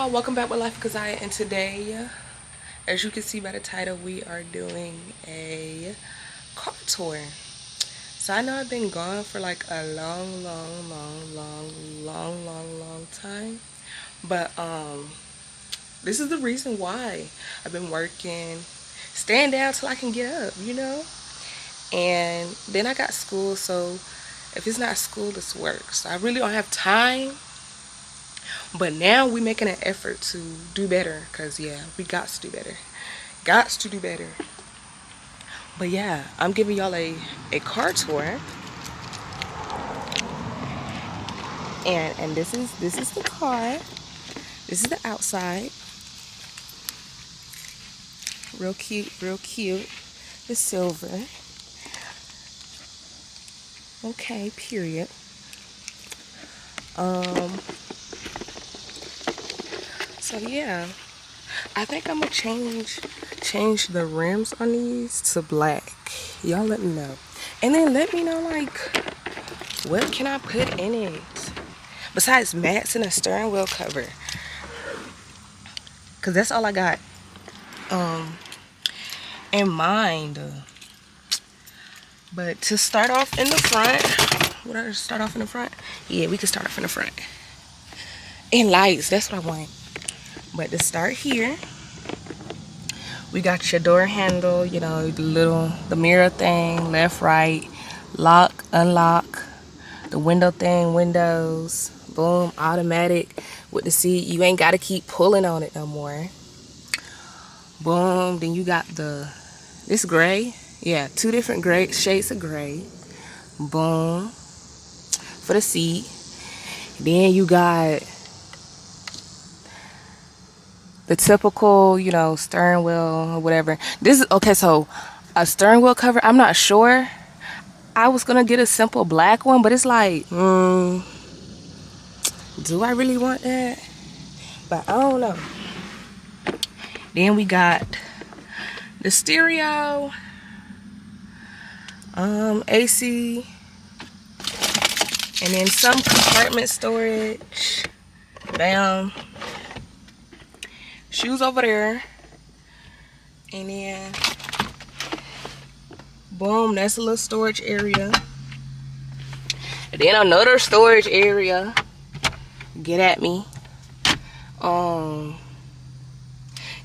y'all, welcome back with Life Kazaya, and today, as you can see by the title, we are doing a car tour. So I know I've been gone for like a long time, but this is the reason why I've been working, staying down till I can get up, and then I got school, so if it's not school, it's work. So I really don't have time. But now we making an effort to do better, because yeah, we got to do better. Got to do better. But yeah, I'm giving y'all a car tour. And this is the car. This is the outside. Real cute, real cute. The silver. Okay, period. So yeah, I think I'm gonna change the rims on these to black. Y'all let me know, and then let me know like what can I put in it besides mats and a steering wheel cover, cause that's all I got in mind. But to start off in the front, what I start off in the front? Yeah, we can start off in the front. And lights, that's what I want. But to start here, we got your door handle, the mirror thing, left, right, lock, unlock, the window thing, windows, boom, automatic with the seat. You ain't got to keep pulling on it no more. Boom, then you got this gray. Yeah, two different gray shades of gray. Boom, for the seat. Then you got the typical, steering wheel or whatever. This is okay. So a steering wheel cover, I'm not sure. I was gonna get a simple black one, but it's like, do I really want that? But I don't know. Then we got the stereo, AC, and then some compartment storage. Bam. Shoes over there, and then boom, that's a little storage area, and then another storage area. Get at me.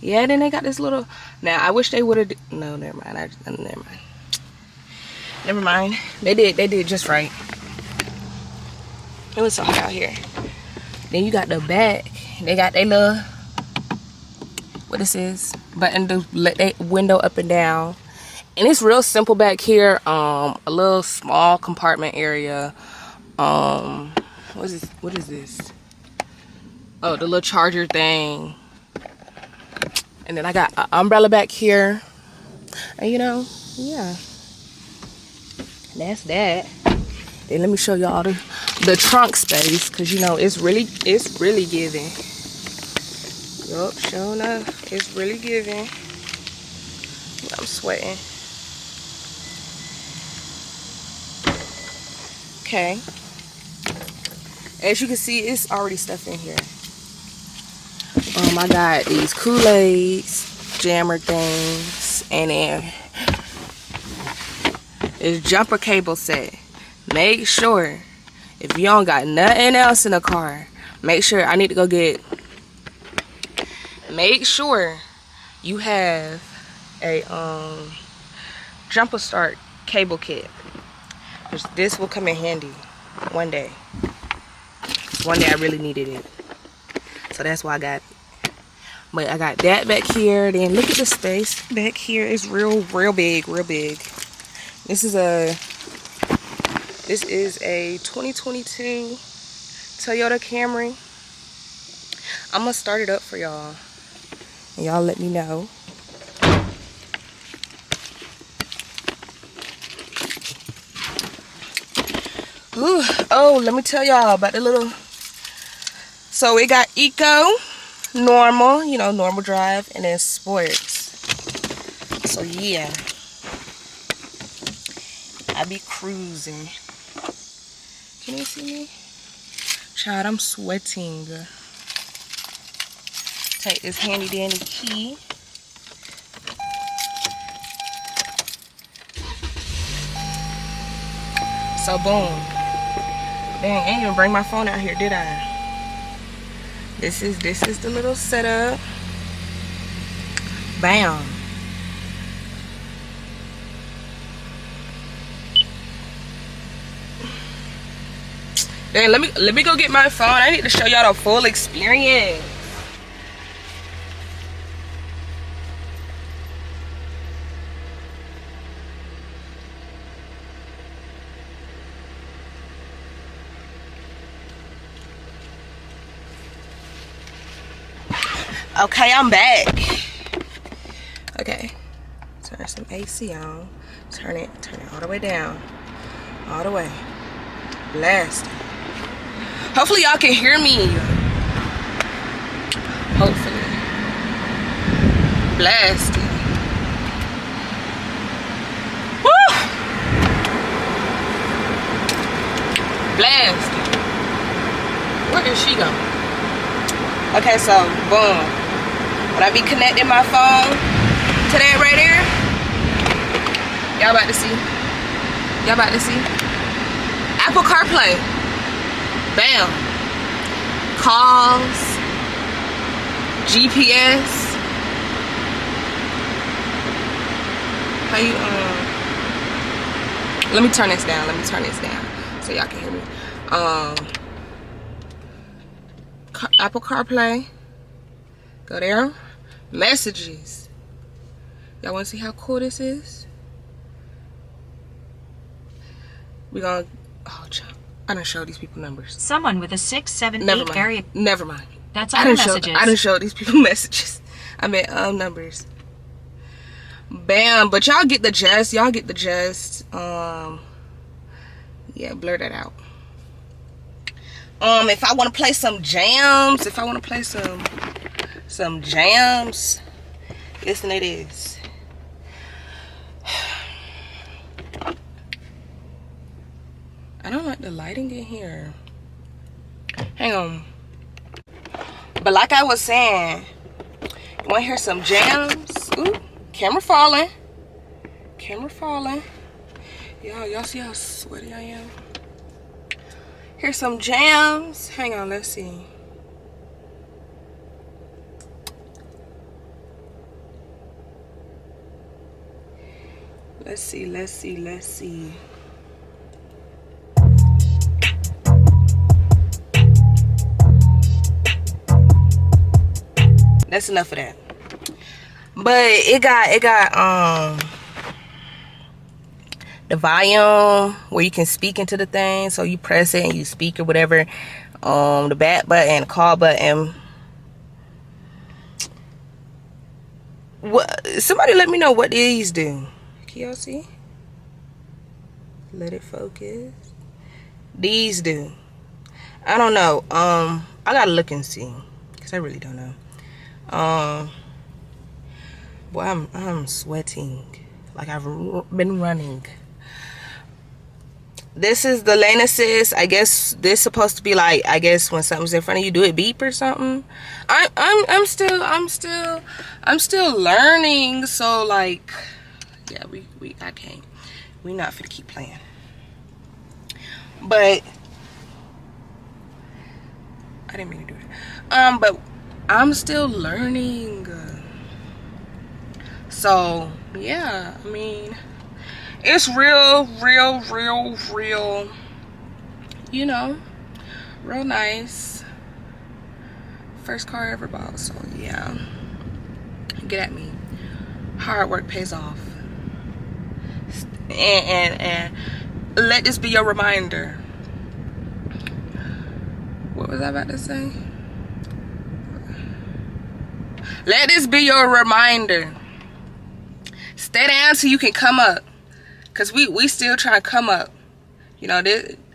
Yeah, then they got this little. Now I wish they would have. No, never mind. Never mind. They did just right. It was so hot out here. Then you got the back. They got their little. What this is, button to let that window up and down, and it's real simple back here. A little small compartment area. What is this? Oh, the little charger thing. And then I got an umbrella back here, and yeah, that's that. Then let me show y'all the trunk space, because it's really giving. Yup, sure enough, it's really giving. I'm sweating. Okay. As you can see, it's already stuff in here. I got these Kool-Aids, jammer things, and then this jumper cable set. Make sure, if you don't got nothing else in the car, make sure I need to go get. Make sure you have a jumper start cable kit, because this will come in handy one day. One day I really needed it, so that's why I got it. But I got that back here. Then look at the space back here. It's real big, real big. This is a 2022 Toyota Camry. I'm gonna start it up for y'all, and y'all let me know. Ooh, oh, let me tell y'all about the little. So it got eco, normal, normal drive, and then sports. So yeah, I be cruising. Can you see me? Child, I'm sweating. Take this handy dandy key. So boom. Dang, I didn't even bring my phone out here, did I? This is the little setup. Bam. Dang, let me go get my phone. I need to show y'all the full experience. Okay, I'm back. Okay, turn some AC on. Turn it all the way down. All the way. Blast. Hopefully y'all can hear me. Hopefully. Blast. Woo! Blast. Where is she going? Okay, so boom. When I be connecting my phone to that right there, y'all about to see. Y'all about to see. Apple CarPlay. Bam. Calls. GPS. How you let me turn this down. Let me turn this down so y'all can hear me. Apple CarPlay. Go there. Messages. Y'all want to see how cool this is? We gonna. Oh, I done showed these people numbers. Someone with a 678 area. Never mind. That's all messages. I done showed these people messages. I meant numbers. Bam. But y'all get the gist. Y'all get the gist. Yeah, blur that out. If I want to play some jams, some jams, listen to this. I don't like the lighting in here. Hang on. But like I was saying, you want to hear some jams? Ooh, camera falling. Camera falling. Y'all see how sweaty I am? Here's some jams. Hang on, let's see. Let's see. That's enough of that. But it got the volume where you can speak into the thing, so you press it and you speak or whatever. The back button, the call button. What? Somebody let me know what these do. Can y'all see? Let it focus. These do. I don't know. I gotta look and see, cause I really don't know. Boy, I'm sweating like I've been running. This is the lane assist. I guess this is supposed to be like, I guess when something's in front of you, do it beep or something. I'm still learning. So like, yeah, I can't. We not finna keep playing. But I didn't mean to do it. But I'm still learning. So yeah, I mean, it's real, you know, real nice. First car I ever bought, so yeah. Get at me. Hard work pays off. And let this be your reminder. What was I about to say? Let this be your reminder. Stay down so you can come up. Because we still trying to come up. You know,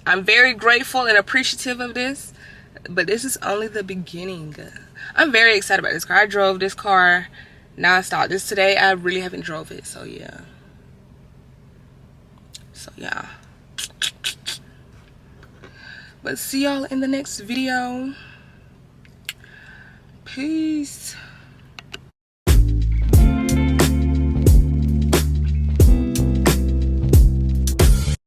I'm very grateful and appreciative of this. But this is only the beginning. I'm very excited about this car. I drove this car non-stop. This today, I really haven't drove it. So, yeah. But see y'all in the next video. Peace.